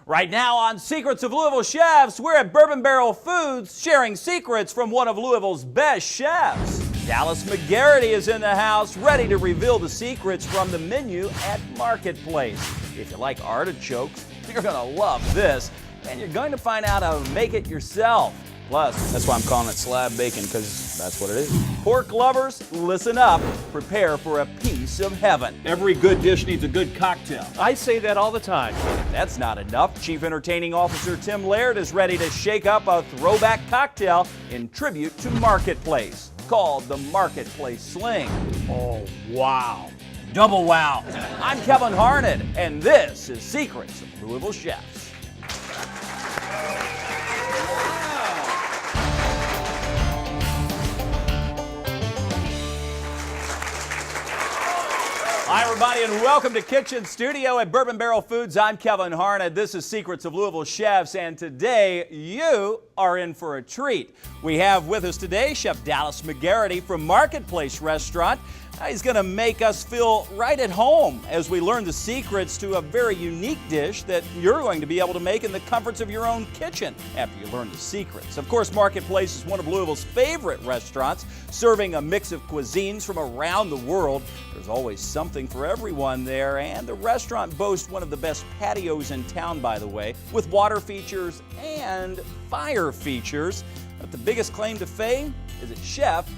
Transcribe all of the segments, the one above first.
Right now on Secrets of Louisville Chefs, we're at Bourbon Barrel Foods sharing secrets from one of Louisville's best chefs. Dallas McGarity is in the house, ready to reveal the secrets from the menu at Marketplace. If you like artichokes, you're going to love this, and you're going to find out how to make it yourself. Plus, that's why I'm calling it slab bacon, because that's what it is. Pork lovers, listen up. Prepare for a piece of heaven. Every good dish needs a good cocktail. I say that all the time. If that's not enough, Chief Entertaining Officer Tim Laird is ready to shake up a throwback cocktail in tribute to Marketplace, called the Marketplace Sling. Oh, wow. Double wow. I'm Kevin Harned, and this is Secrets of Louisville Chefs. Hi, everybody, and welcome to Kitchen Studio at Bourbon Barrel Foods. I'm Kevin Harned. This is Secrets of Louisville Chefs, and today you are in for a treat. We have with us today Chef Dallas McGarity from Marketplace Restaurant. He's going to make us feel right at home as we learn the secrets to a very unique dish that you're going to be able to make in the comforts of your own kitchen after you learn the secrets. Of course, Marketplace is one of Louisville's favorite restaurants, serving a mix of cuisines from around the world. There's always something for everyone there, and the restaurant boasts one of the best patios in town, by the way, with water features and fire features. But the biggest claim to fame is its Chef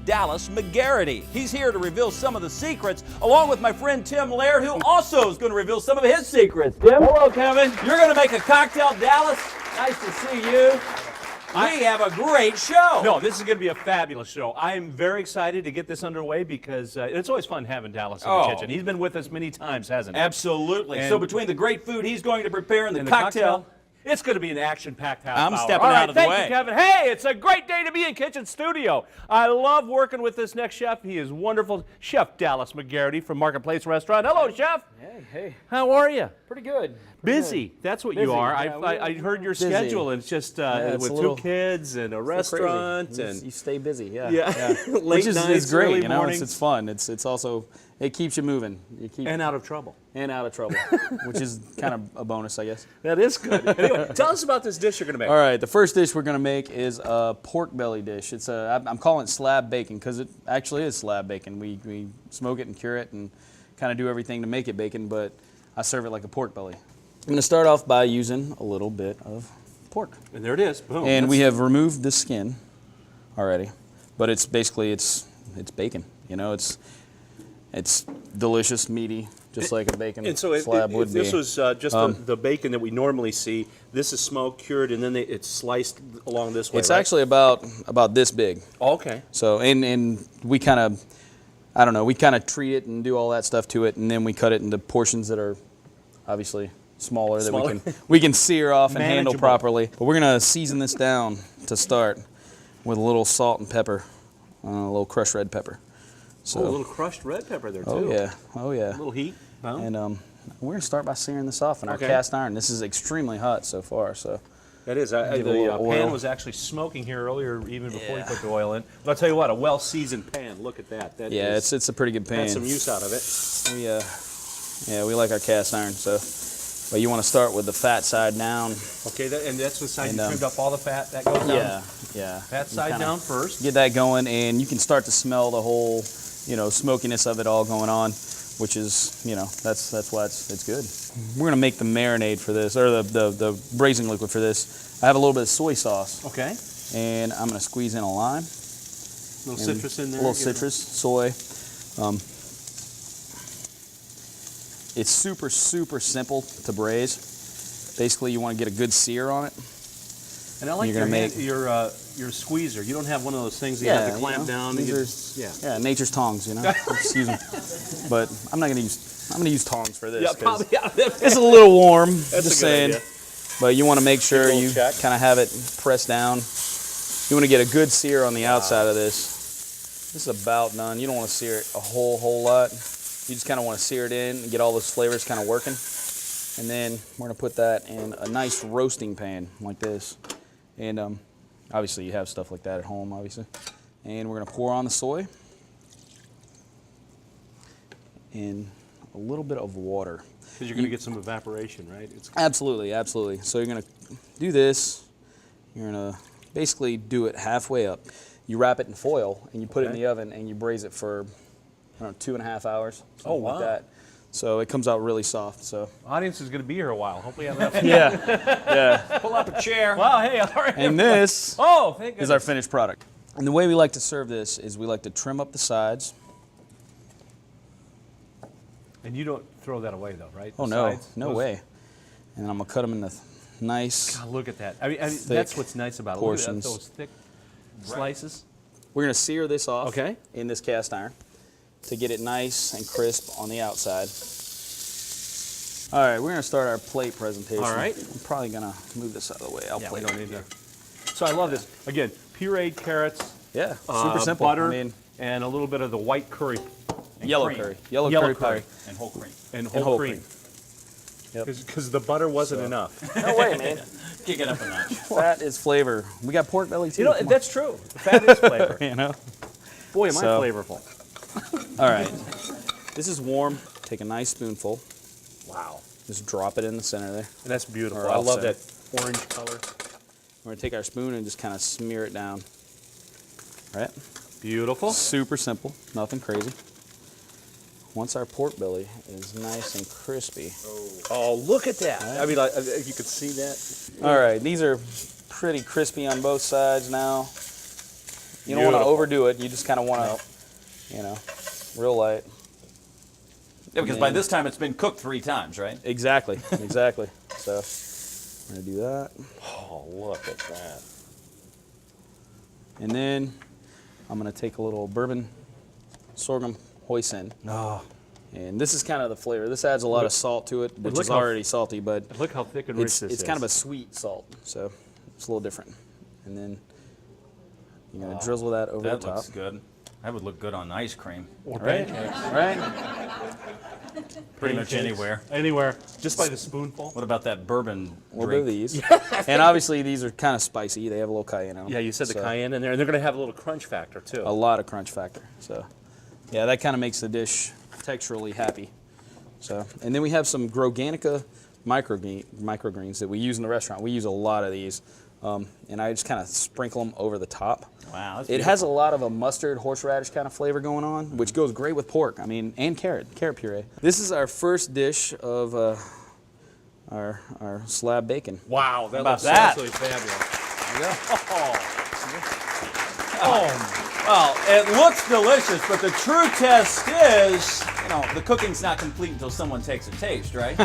Dallas McGarity. He's here to reveal some of the secrets, along with my friend Tim Laird, who also is going to reveal some of his secrets. Tim? Hello, Kevin. You're going to make a cocktail, Dallas. Nice to see you. We have a great show. No, this is going to be a fabulous show. I am very excited to get this underway because it's always fun having Dallas in the kitchen. He's been with us many times, hasn't he? Absolutely. So between the great food he's going to prepare and the cocktail, it's going to be an action-packed half hour. I'm stepping out of the way. Thank you, Kevin. Hey, it's a great day to be in Kitchen Studio. I love working with this next chef. He is wonderful. Chef Dallas McGarity from Marketplace Restaurant. Hello, Chef. Hey. How are you? Pretty good. Busy. That's what you are. Yeah, I heard your schedule, and it's just with two kids and a restaurant. And you stay busy, yeah. Late Which is nights, great, early you know, mornings. it's fun. It's also, it keeps you moving. And out of trouble. And out of trouble, which is kind of a bonus, I guess. That is good. Anyway, tell us about this dish you're going to make. All right, the first dish we're going to make is a pork belly dish. It's I'm calling it slab bacon because it actually is slab bacon. We smoke it and cure it and kind of do everything to make it bacon, but I serve it like a pork belly. I'm going to start off by using a little bit of pork. And there it is. Boom. And we have removed the skin already, but it's basically it's bacon. You know, it's delicious, meaty, just like a bacon slab would be. This was just the bacon that we normally see. This is smoked, cured, and then it's sliced along this way. It's right? actually about this big. Oh, okay. So and we kind of, I don't know, we kind of treat it and do all that stuff to it, and then we cut it into portions that are obviously smaller. That we can sear off and handle properly. But we're gonna season this down to start with a little salt and pepper, a little crushed red pepper. So, a little crushed red pepper there too. Oh yeah. A little heat. Boom. And we're gonna start by searing this off in our cast iron. This is extremely hot so far. So that is. The pan was actually smoking here earlier, even before you put the oil in. But I'll tell you what, a well-seasoned pan. Look at that. It's a pretty good pan. Had some use out of it. We like our cast iron. So, but you want to start with the fat side down. Okay, and that's the side you trimmed up all the fat that goes down. Yeah. Fat side down first. Get that going, and you can start to smell the whole, smokiness of it all going on, which is, that's why it's good. We're gonna make the marinade for this, or the braising liquid for this. I have a little bit of soy sauce. Okay. And I'm gonna squeeze in a lime. A little citrus in there. A little citrus, soy. It's super, super simple to braise. Basically, you want to get a good sear on it. And I like your squeezer. You don't have one of those things that you have to clamp down. Nature's tongs, Excuse me. But I'm gonna use tongs for this. Yeah, probably. It's a little warm. That's just a good saying. idea. But you want to make sure you kind of have it pressed down. You want to get a good sear on the outside of this. This is about done. You don't want to sear it a whole lot. You just kind of want to sear it in and get all those flavors kind of working. And then we're going to put that in a nice roasting pan like this. And obviously you have stuff like that at home, obviously. And we're going to pour on the soy and a little bit of water. Because you're going to get some evaporation, right? Absolutely, absolutely. So you're going to do this. You're going to basically do it halfway up. You wrap it in foil and you put it in the oven and you braise it for, I don't know, 2.5 hours. Oh, wow. Like that. So it comes out really soft. So audience is going to be here a while. Hopefully, have enough. yeah. Pull up a chair. Wow. Hey. All right. And this thank goodness. is our finished product. And the way we like to serve this is we like to trim up the sides. And you don't throw that away, though, right? Oh, no. No way. And I'm going to cut them into nice. God, look at that. I mean that's what's nice about it. Portions. Look at that, those thick slices. We're going to sear this off Okay. in this cast iron to get it nice and crisp on the outside. All right, we're going to start our plate presentation. All right. I'm probably going to move this out of the way. I'll plate we don't it. need to. So I love this. Again, pureed carrots. Yeah, super simple. Butter, I mean, and a little bit of the white curry. yellow cream. curry. Yellow Yellow curry curry. powder. And whole cream. And And whole whole cream. Yep. Because the butter wasn't enough. No way, man. Kick it up a notch. Fat is flavor. We got pork belly too. You know, Come on. that's true. Fat is flavor. You know? Boy, am I So- flavorful. All right. This is warm. Take a nice spoonful. Wow. Just drop it in the center there. And that's beautiful. Or I love offset. that orange color. We're going to take our spoon and just kind of smear it down. All right? Beautiful. Super simple. Nothing crazy. Once our pork belly is nice and crispy. Oh, look at that. I mean, you could see that. All right, these are pretty crispy on both sides now. You don't want to Beautiful. overdo it. You just kind of want to, you know, real light. Yeah, because by this time it's been cooked 3 times, right? Exactly, exactly. So we're going to do that. Oh, look at that. And then I'm going to take a little bourbon sorghum hoisin. Oh. And this is kind of the flavor. This adds a lot of salt to it, which look is how- already salty, but Look how thick and rich it's this is. kind of a sweet salt, so it's a little different. And then you're going to drizzle that over That the top. looks good. That would look good on ice cream. Right? Right? Pretty much anywhere. Anywhere. Just by the spoonful. What about that bourbon A little bit of drink? these. And obviously these are kind of spicy. They have a little cayenne in them. Yeah, you said the So, cayenne in there, and they're going to have a little crunch factor, too. A lot of crunch factor. So yeah, that kind of makes the dish texturally happy. So, and then we have some Groganica microgreens that we use in the restaurant. We use a lot of these. And I just kind of sprinkle them over the top. Wow, that's It has a lot of a mustard, horseradish kind of flavor going on, which goes great with pork. I mean, and carrot puree. This is our first dish of our slab bacon. Wow, that about looks that? absolutely fabulous. There you go. Oh, Well, it looks delicious, but the true test is, you know, the cooking's not complete until someone takes a taste, right?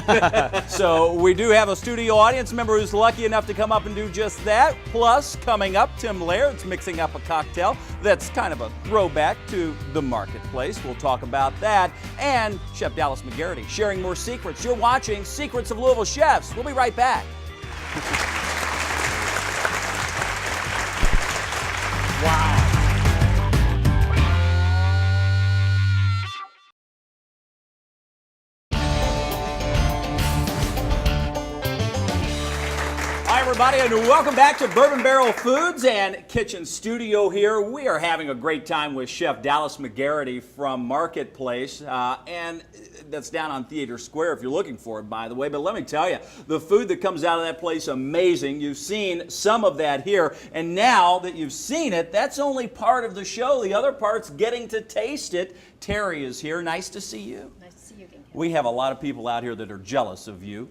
So we do have a studio audience member who's lucky enough to come up and do just that. Plus, coming up, Tim Laird's mixing up a cocktail that's kind of a throwback to the marketplace. We'll talk about that. And Chef Dallas McGarity sharing more secrets. You're watching Secrets of Louisville Chefs. We'll be right back. wow. Hi, everybody, and welcome back to Bourbon Barrel Foods and Kitchen Studio here. We are having a great time with Chef Dallas McGarity from Marketplace, and that's down on Theater Square if you're looking for it, by the way. But let me tell you, the food that comes out of that place, amazing. You've seen some of that here, and now that you've seen it, that's only part of the show. The other part's getting to taste it. Terry is here. Nice to see you. Nice to see you again. We have a lot of people out here that are jealous of you.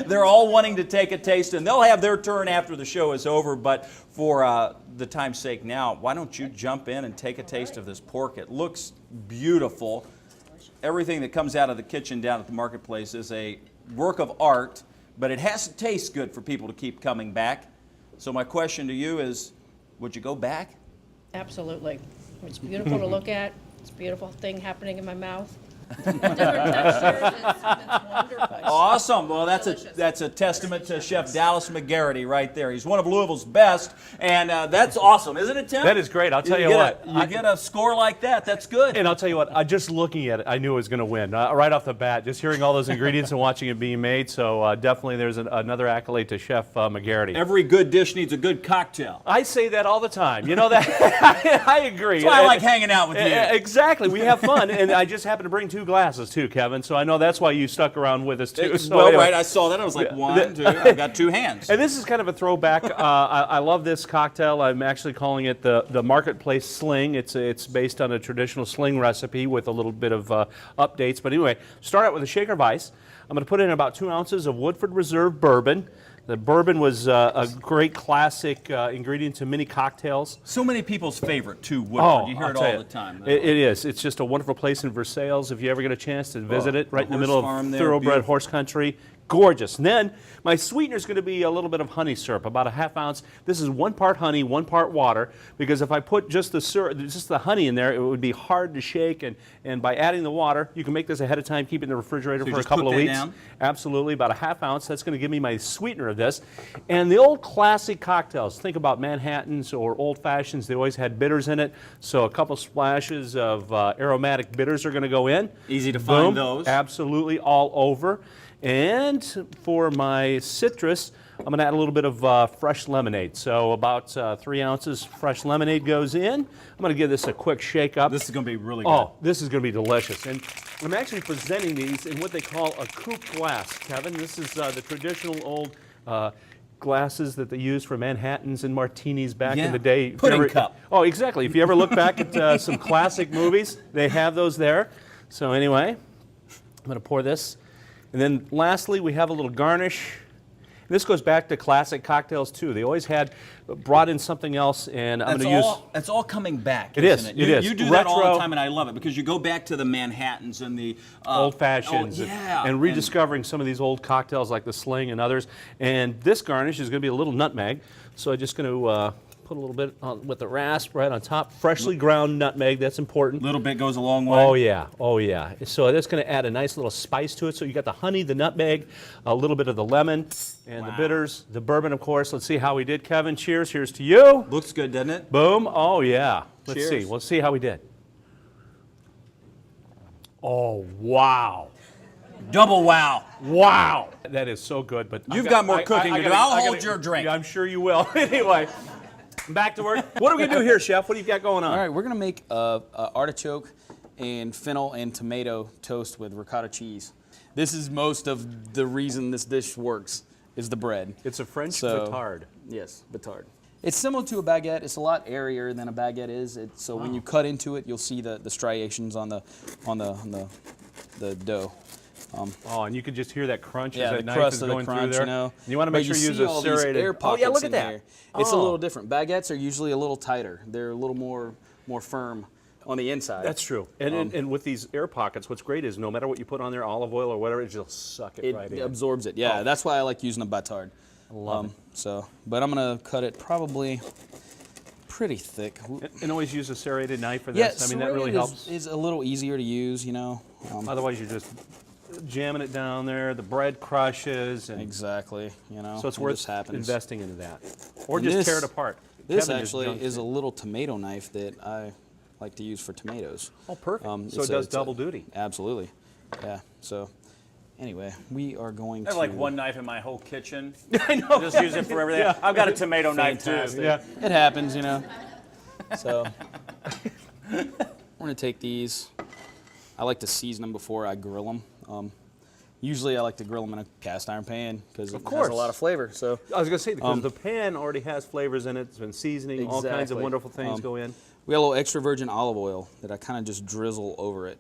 They're all wanting to take a taste, and they'll have their turn after the show is over. But for the time's sake now, why don't you jump in and take a taste of this pork? It looks beautiful. Everything that comes out of the kitchen down at the Marketplace is a work of art, but it has to taste good for people to keep coming back. So my question to you is, would you go back? Absolutely. It's beautiful to look at. It's a beautiful thing happening in my mouth. Different textures. It's wonderful. Awesome. Well, that's a testament to Chef Dallas McGarity right there. He's one of Louisville's best, and that's awesome, isn't it, Tim? That is great. I'll tell you get what. You get a score like that. That's good. And I'll tell you what, just looking at it, I knew it was going to win right off the bat, just hearing all those ingredients and watching it being made. So definitely there's another accolade to Chef McGarity. Every good dish needs a good cocktail. I say that all the time. You know that? I agree. That's why I like hanging out with you. Exactly. We have fun. And I just happened to bring 2 2 glasses too, Kevin. So I know that's why you stuck around with us too. So well, anyway. right, I saw that. I was like, 1, 2, I've got 2 hands. And this is kind of a throwback. I love this cocktail. I'm actually calling it the Marketplace Sling. It's based on a traditional sling recipe with a little bit of updates. But anyway, start out with a shaker of ice. I'm going to put in about 2 ounces of Woodford Reserve bourbon. The bourbon was a great classic ingredient to many cocktails. So many people's favorite, too, Woodford. Oh, you hear I'll it tell all you. the time. It is. It's just a wonderful place in Versailles if you ever get a chance to visit it. Right in the middle farm of there, thoroughbred beautiful. horse country. Gorgeous. And then my sweetener is going to be a little bit of honey syrup, about a ½ ounce. This is 1 part honey, 1 part water, because if I put just the syrup, just the honey in there, it would be hard to shake. And by adding the water, you can make this ahead of time, keep it in the refrigerator So you for a just couple cook of that weeks. down? Absolutely, about a ½ ounce. That's going to give me my sweetener of this. And the old classic cocktails, think about Manhattans or Old Fashions. They always had bitters in it. So a couple splashes of aromatic bitters are going to go in. Easy to find Boom. those. Absolutely, all over. And for my citrus, I'm going to add a little bit of fresh lemonade. So about 3 ounces fresh lemonade goes in. I'm going to give this a quick shake up. This is going to be really good. Oh, this is going to be delicious. And I'm actually presenting these in what they call a coupe glass, Kevin. This is the traditional old glasses that they used for Manhattans and martinis back in the day. If you Pudding ever- cup. Oh, exactly. If you ever look back at some classic movies, they have those there. So anyway, I'm going to pour this. And then lastly, we have a little garnish. And this goes back to classic cocktails too. They always brought in something else, and I'm going to use. That's all coming back. It isn't is, it is. You do that all Retro. the time, and I love it because you go back to the Manhattans and the Old fashions and rediscovering some of these old cocktails like the Sling and others. And this garnish is going to be a little nutmeg. So I'm just going to put a little bit on, with the rasp right on top. Freshly ground nutmeg, that's important. Little bit goes a long way. Oh yeah, oh yeah. So that's going to add a nice little spice to it. So you got the honey, the nutmeg, a little bit of the lemon, and the bitters, the bourbon, of course. Let's see how we did, Kevin. Cheers. Here's to you. Looks good, doesn't it? Boom. Oh yeah. Let's Cheers. see. Let's see how we did. Oh wow. Double wow. Wow. That is so good. But You've got more cooking to do. I'll hold your drink. Yeah, I'm sure you will. Anyway, back to work. What are we gonna do here, Chef? What do you got going on? All right, we're gonna make a artichoke and fennel and tomato toast with ricotta cheese. This is most of the reason this dish works, is the bread. It's a French So- batard. Yes, batard. It's similar to a baguette. It's a lot airier than a baguette is. So when you cut into it, you'll see the striations on the dough. Oh, and you can just hear that crunch Yeah, as the that knife crust is of the going crunch, through there. you know. And you want to make But sure you use see a all these serrated air Oh pockets yeah, look at in that. there. It's a Oh. little different. Baguettes are usually a little tighter. They're a little more firm on the inside. That's true. And with these air pockets, what's great is no matter what you put on there, olive oil or whatever, it just suck it, It right in. absorbs it. Yeah, that's why I like using a batard. I love it. So, but I'm gonna cut it probably pretty thick. And always use a serrated knife for Yeah, this. I mean, that really serrated helps. is a little easier to use, you know. Otherwise, you're just jamming it down there. The bread crushes. And Exactly, you know. So it's it worth just happens. investing into that. Or And just this- tear it apart. This Kevin just actually dunked is it. a little tomato knife that I like to use for tomatoes. Oh, perfect. So it's it does it's double duty. Absolutely. Yeah. So, anyway, we are going I have to. like one knife in my whole kitchen. I know. Just use it for everything. I've got a tomato knife too. Fantastic. Yeah. It happens, you know. So, we're gonna take these. I like to season them before I grill them. Usually, I like to grill them in a cast iron pan because it has course. a lot of flavor. So, I was going to say, because the pan already has flavors in it. It's been seasoning. All kinds of Exactly. wonderful things go in. we got a little extra virgin olive oil that I kind of just drizzle over it.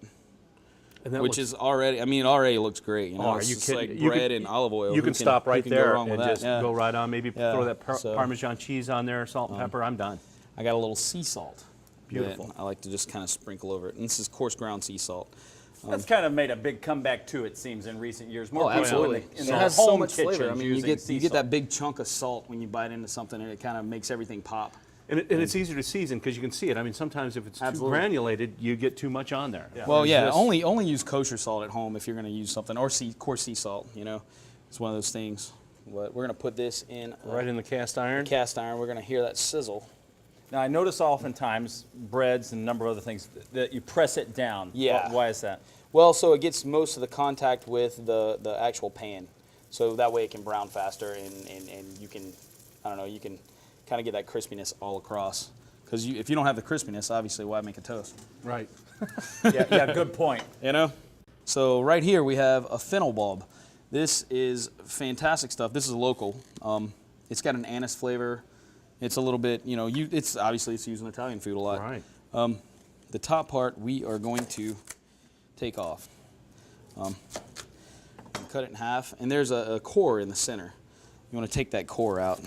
And that Which looks- is already, I mean, it already looks great. You know, Oh, are it's you just kidding? like You bread could- and olive oil. You Who can stop right who can there go wrong and with that? just Yeah. go right on. Maybe Yeah, throw that so- Parmesan cheese on there, salt and pepper. I'm done. I got a little sea salt. Beautiful. that I like to just kind of sprinkle over it. And this is coarse ground sea salt. That's kind of made a big comeback too, it seems, in recent years. More Oh, people absolutely. in It the has home so much kitchens flavor. I mean, you using get sea that salt. big chunk of salt when you bite into something, and it kind of makes everything pop. And it's easier to season because you can see it. I mean, sometimes if it's Absolutely. too granulated, you get too much on there. Well, Whereas yeah, this- only use kosher salt at home if you're going to use something, or coarse sea salt. You know, it's one of those things. But we're going to put this in right in the cast iron. cast iron. We're going to hear that sizzle. Now, I notice oftentimes breads and a number of other things that you press it down. Yeah. Why is that? Well, so it gets most of the contact with the actual pan, so that way it can brown faster, and you can, I don't know, you can kind of get that crispiness all across. Because if you don't have the crispiness, obviously, why make a toast? Right. Yeah, good point. You know. So right here we have a fennel bulb. This is fantastic stuff. This is local. It's got an anise flavor. It's a little bit, you know, it's obviously it's used in Italian food a lot. Right. The top part we are going to take off. Cut it in half, and there's a core in the center. You want to take that core out.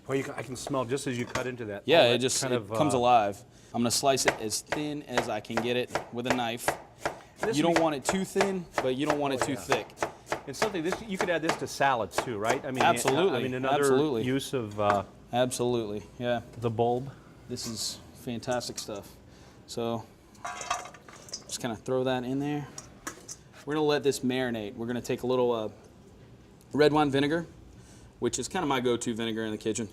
Well, I can smell just as you cut into that. Yeah, Oh, it just comes alive. I'm going to slice it as thin as I can get it with a knife. You don't want it too thin, but you don't want it too thick. It's something you could add this to salads too, right? I mean, Absolutely. I mean, another Absolutely. use of Absolutely, yeah. the bulb. This is fantastic stuff. So just kind of throw that in there. We're going to let this marinate. We're going to take a little red wine vinegar, which is kind of my go-to vinegar in the kitchen.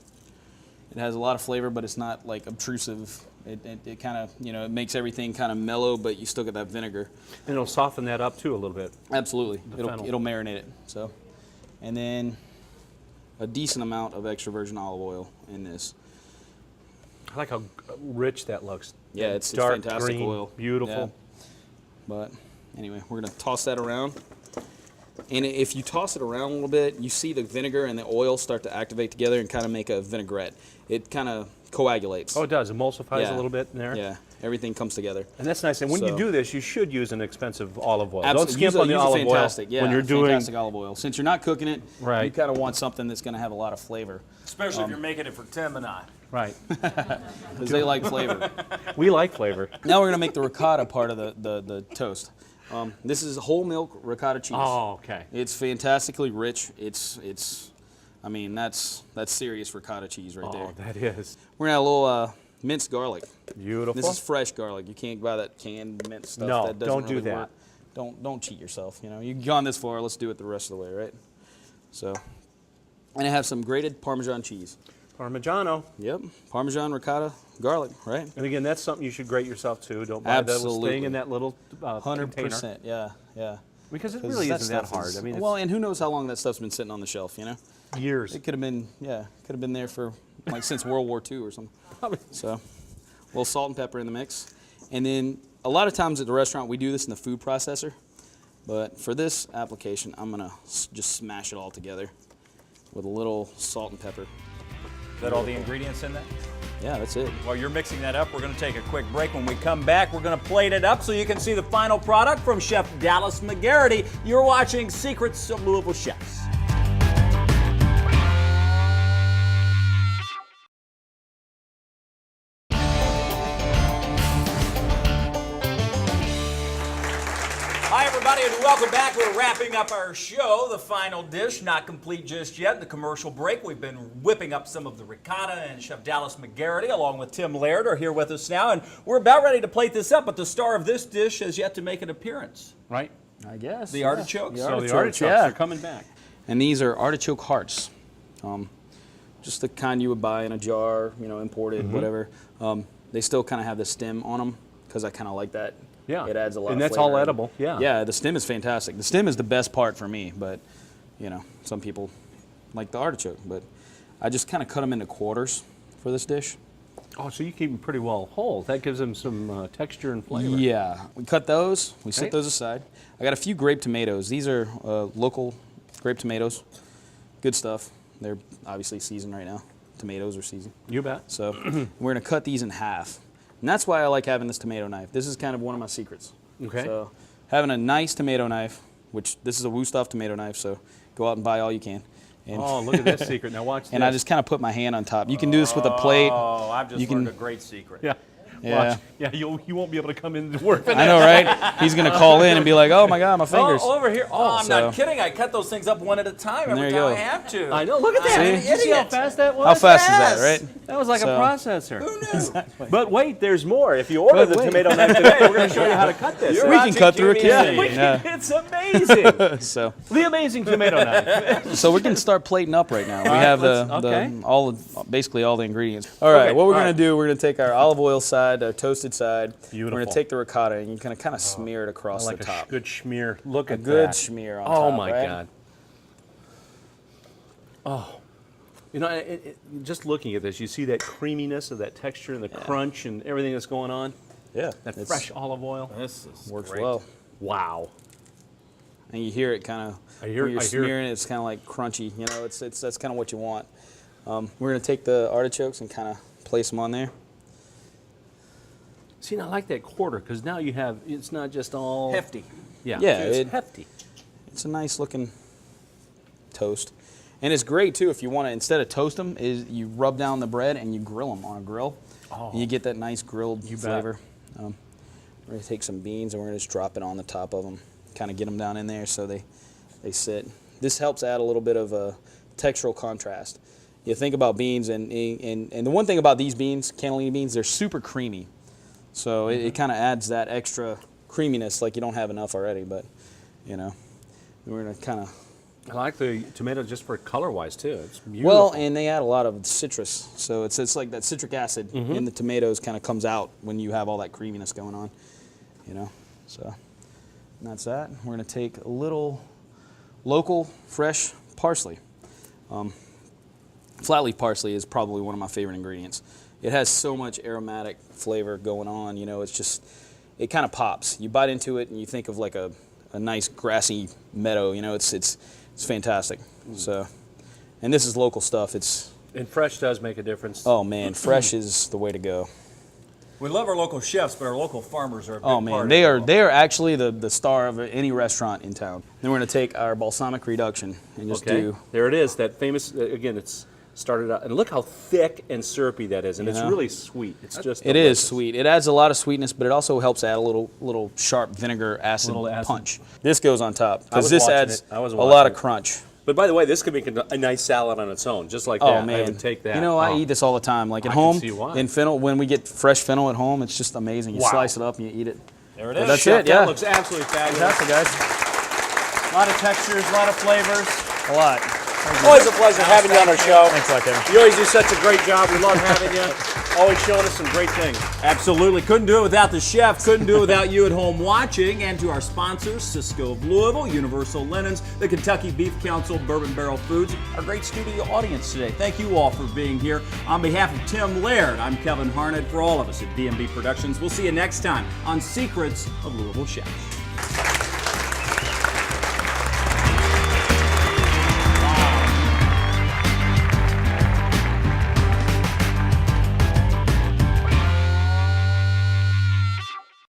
It has a lot of flavor, but it's not like obtrusive. It kind of, you know, it makes everything kind of mellow, but you still get that vinegar. And it'll soften that up too a little bit. Absolutely. fennel. It'll marinate it. So, and then a decent amount of extra virgin olive oil in this. I like how rich that looks. Yeah, it's dark fantastic green, oil. beautiful. Yeah. But anyway, we're going to toss that around. And if you toss it around a little bit, you see the vinegar and the oil start to activate together and kind of make a vinaigrette. It kind of coagulates. Oh, it does. Emulsifies Yeah. a little bit in there. Yeah, everything comes together. And that's nice. And when you So- do this, you should use an expensive olive oil. Absolutely. Don't skimp on the use a olive fantastic, oil yeah, when you're doing. fantastic olive oil. Since you're not cooking it, Right. you kind of want something that's going to have a lot of flavor Especially if you're making it for Tim and I. Right. because they like flavor. We like flavor. Now we're going to make the ricotta part of the toast. This is whole milk ricotta cheese. Oh, okay. It's fantastically rich. I mean, that's serious ricotta cheese right Oh, there. that is We're gonna add a little minced garlic. beautiful. This is fresh garlic. You can't buy that canned minced stuff. No, that doesn't don't do really that. work. Don't cheat yourself. You know, you've gone this far. Let's do it the rest of the way, right? So, and I have some grated Parmesan cheese. Parmigiano. Yep, Parmesan, ricotta, garlic, right? And again, that's something you should grate yourself too. Don't buy the little Absolutely. thing in that little container. 100%. Yeah, yeah. Because it 'Cause really isn't that stuff hard. is- I mean, well, and who knows how long that stuff's been sitting on the shelf? You know, it's years. it could have been, there for like since World War II or something. So, a little salt and pepper in the mix, and then a lot of times at the restaurant we do this in the food processor, but for this application, I'm gonna just smash it all together with a little salt and pepper. Is that all the ingredients in that? Yeah, that's it. While you're mixing that up, we're going to take a quick break. When we come back, we're going to plate it up so you can see the final product from Chef Dallas McGarity. You're watching Secrets of Louisville Chefs. Hi, everybody, and welcome back. We're wrapping up our show. The final dish, not complete just yet. The commercial break. We've been whipping up some of the ricotta, and Chef Dallas McGarity, along with Tim Laird, are here with us now. And we're about ready to plate this up, but the star of this dish has yet to make an appearance. Right? I guess The artichokes. So the artichokes are coming back. And these are artichoke hearts, just the kind you would buy in a jar, you know, imported, whatever. They still kind of have the stem on them because I kind of like that. Yeah. It adds a lot And of that's flavor all in. edible, yeah. Yeah, the stem is fantastic. The stem is the best part for me, but, you know, some people like the artichoke. But I just kind of cut them into quarters for this dish. Oh, so you keep them pretty well whole. That gives them some texture and flavor. Yeah, we cut those. We set Okay. those aside. I got a few grape tomatoes. These are local grape tomatoes. Good stuff. They're obviously seasoned right now. Tomatoes are seasoned. You bet. So we're going to cut these in half. And that's why I like having this tomato knife. This is kind of one of my secrets. Okay. So having a nice tomato knife, which this is a Wusthof tomato knife, so go out and buy all you can. And, Oh, look at this secret. Now watch this. and I just kind of put my hand on top. You can do this with a plate. Oh, I've just You learned can- a great secret. Yeah. Yeah. Watch. Yeah, you won't be able to come in to work. I know, right? He's going to call in and be like, oh my God, my fingers. Oh, over here. Oh, I'm So- not kidding. I cut those things up one at a time every There you time go. I have to. I know. Look at that. See? Did you see how Idiot. fast that was? How fast is Yes. that, right? That was like So- a processor. Who knew? But wait, there's more. If you order But the wait. tomato knife today, we're going to show you how to cut this. You're We can watching cut through a QVC. can. Yeah. It's amazing. So, The amazing tomato knife. so we can start plating up right now. We have okay. basically all the ingredients. All right, Okay, what we're all gonna right. do? We're gonna take our olive oil side, our toasted side. We're Beautiful. gonna take the ricotta and you're gonna kind of smear it across like the a top. good schmear. Look at good that. smear on Oh top. my right? God. Oh. You know, just looking at this, you see that creaminess of that texture and the crunch and everything that's going on. Yeah, That it's- fresh olive oil. This is works great. well. Wow. And you hear it kind of, when you're smearing it, it's kind of like crunchy. You know, that's kind of what you want. We're going to take the artichokes and kind of place them on there. See, and I like that quarter because now you have, it's not just all Hefty. Yeah, Yeah, it's hefty. It's a nice looking toast. And it's great too if you want to, instead of toast them, is you rub down the bread and you grill them on a grill. Oh. And you get that nice grilled flavor. Bet. We're going to take some beans and we're going to just drop it on the top of them. Kind of get them down in there so they sit. This helps add a little bit of a textural contrast. You think about beans, and the one thing about these beans, cannellini beans, they're super creamy. So it kind of adds that extra creaminess, like you don't have enough already, but, you know, we're going to kind of... I like the tomato just for color-wise, too. It's beautiful. Well, and they add a lot of citrus, so it's like that citric acid in the tomatoes kind of comes out when you have all that creaminess going on, you know. So and that's that. We're going to take a little local fresh parsley. Flat leaf parsley is probably one of my favorite ingredients. It has so much aromatic flavor going on, you know, it's just, it kind of pops. You bite into it and you think of like a nice grassy meadow, you know, it's fantastic. So, and this is local stuff. And fresh does make a difference. Oh man, fresh is the way to go. We love our local chefs, but our local farmers are a big Oh man, part they of it. are actually the star of any restaurant in town. Then we're going to take our balsamic reduction and just do. There it is, that famous, again, it's started out, and look how thick and syrupy that is, and it's really sweet. It's just It delicious. is sweet. It adds a lot of sweetness, but it also helps add a little sharp vinegar acid, punch. This goes on top because this adds a lot of crunch. But by the way, this could make a nice salad on its own, just like Oh that. man, I would take that. You know, I eat this all the time. Like at I can home, see why. in fennel, when we get fresh fennel at home, it's just amazing. You slice it up and you eat it. There it But is. that's Chef, it. Yeah, That looks absolutely fabulous. fantastic, guys. A lot of textures, a lot of flavors. A lot. Always a pleasure having you on our show. Thanks a lot, Kevin. You always do such a great job. We love having you. Always showing us some great things. Absolutely. Couldn't do it without the chef. Couldn't do it without you at home watching. And to our sponsors, Cisco of Louisville, Universal Linens, the Kentucky Beef Council, Bourbon Barrel Foods, our great studio audience today. Thank you all for being here. On behalf of Tim Laird, I'm Kevin Harnett. For all of us at B&B Productions, we'll see you next time on Secrets of Louisville Chefs.